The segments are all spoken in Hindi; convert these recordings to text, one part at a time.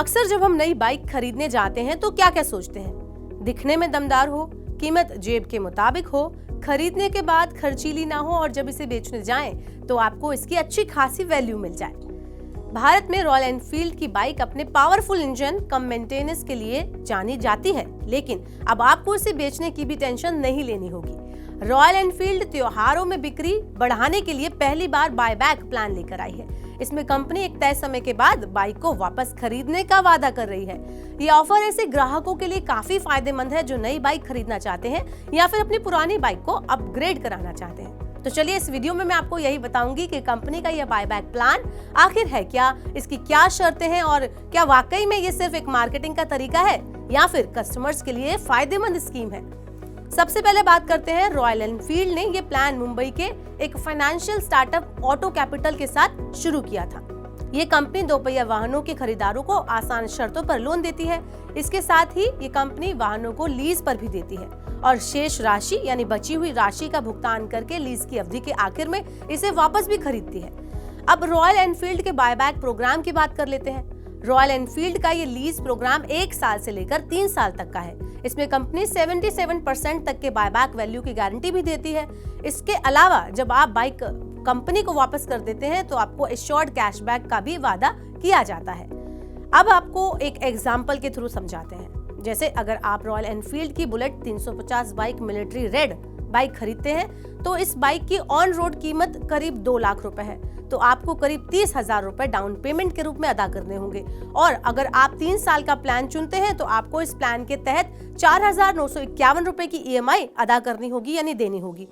अक्सर जब हम नई बाइक खरीदने जाते हैं तो क्या क्या सोचते हैं? दिखने में दमदार हो, कीमत जेब के मुताबिक हो, खरीदने के बाद खर्चीली ना हो और जब इसे बेचने जाएं तो आपको इसकी अच्छी खासी वैल्यू मिल जाए। भारत में रॉयल एनफील्ड की बाइक अपने पावरफुल इंजन कम मेंटेनेंस के लिए जानी जाती है, लेकिन अब आपको इसे बेचने की भी टेंशन नहीं लेनी होगी। रॉयल एनफील्ड त्योहारों में बिक्री बढ़ाने के लिए पहली बार बायबैक प्लान लेकर आई है। इसमें कंपनी एक तय समय के बाद बाइक को वापस खरीदने का वादा कर रही है। ये ऑफर ऐसे ग्राहकों के लिए काफी फायदेमंद है जो नई बाइक खरीदना चाहते हैं या फिर अपनी पुरानी बाइक को अपग्रेड कराना चाहते हैं। तो चलिए इस वीडियो में मैं आपको यही बताऊंगी कि कंपनी का यह बायबैक प्लान आखिर है क्या, इसकी क्या शर्तें हैं और क्या वाकई में ये सिर्फ एक मार्केटिंग का तरीका है या फिर कस्टमर्स के लिए फायदेमंद स्कीम है। सबसे पहले बात करते हैं, रॉयल एनफील्ड ने ये प्लान मुंबई के एक फाइनेंशियल स्टार्टअप ऑटो कैपिटल के साथ शुरू किया था। ये कंपनी दोपहिया वाहनों के खरीदारों को आसान शर्तों पर लोन देती है। इसके साथ ही ये कंपनी वाहनों को लीज पर भी देती है और शेष राशि यानी बची हुई राशि का भुगतान करके लीज की अवधि के आखिर में इसे वापस भी खरीदती है। अब रॉयल एनफील्ड के बायबैक प्रोग्राम की बात कर लेते हैं। रॉयल एनफील्ड का ये लीज प्रोग्राम 1 साल से लेकर 3 साल तक का है। इसमें कंपनी 77% तक के बायबैक वैल्यू की गारंटी भी देती है। इसके अलावा जब आप बाइक कंपनी को वापस कर देते हैं तो आपको एश्योर्ड कैशबैक का भी वादा किया जाता है। अब आपको एक एग्जांपल के थ्रू समझाते हैं। जैसे अगर आप रॉयल एनफील्ड की bullet 350 bike military red bike खरीदते हैं तो इस बाइक की ऑन रोड कीमत करीब 2 लाख रुपए है, तो आपको करीब 30,000 रुपए डाउन पेमेंट के रूप में अदा करने होंगे। और अगर आप 3 साल का प्लान चुनते हैं तो आपको इस प्लान के तहत 4,951 रुपए की EMI अदा करनी होगी यानी देनी होगी।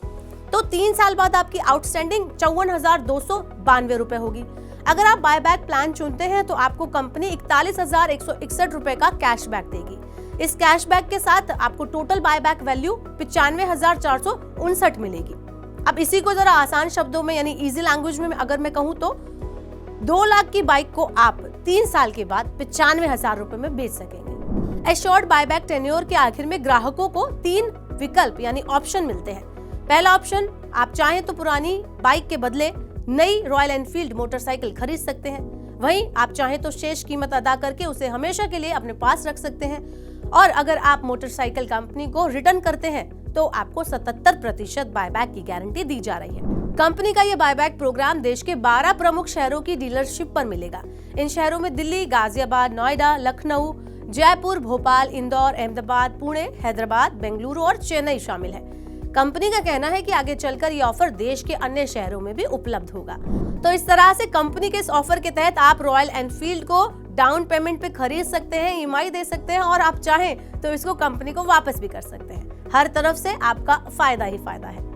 तो 3 साल बाद आपकी आउटस्टैंडिंग 54,292 रुपए होगी। अगर आप बायबैक प्लान चुनते हैं तो आपको कंपनी 41,161 रुपए का कैशबैक देगी। इस कैशबैक के साथ आपको टोटल बायबैक वैल्यू 95,459 मिलेगी। अब इसी को जरा आसान शब्दों में यानी इजी लैंग्वेज में अगर मैं कहूँ तो 2 लाख की बाइक को आप 3 साल के बाद 95,000 रुपए में बेच सकेंगे। एश्योर्ड बायबैक टेन्योर के आखिर में ग्राहकों को 3 विकल्प यानी ऑप्शन मिलते हैं। पहला ऑप्शन, आप चाहें तो पुरानी बाइक के बदले नई रॉयल एनफील्ड मोटरसाइकिल खरीद सकते हैं। वहीं आप चाहें तो शेष कीमत अदा करके उसे हमेशा के लिए अपने पास रख सकते हैं। और अगर आप मोटरसाइकिल कंपनी को रिटर्न करते हैं तो आपको 77% बायबैक की गारंटी दी जा रही है। कंपनी का ये बायबैक प्रोग्राम देश के 12 प्रमुख शहरों की डीलरशिप पर मिलेगा। इन शहरों में दिल्ली, गाजियाबाद, नोएडा, लखनऊ, जयपुर, भोपाल, इंदौर, अहमदाबाद, पुणे, हैदराबाद, बेंगलुरु और चेन्नई शामिल है। कंपनी का कहना है कि आगे चलकर ये ऑफर देश के अन्य शहरों में भी उपलब्ध होगा। तो इस तरह से कंपनी के इस ऑफर के तहत आप रॉयल एनफील्ड को डाउन पेमेंट पे खरीद सकते हैं, EMI दे सकते हैं और आप चाहें तो इसको कंपनी को वापस भी कर सकते हैं। हर तरफ से आपका फायदा ही फायदा है।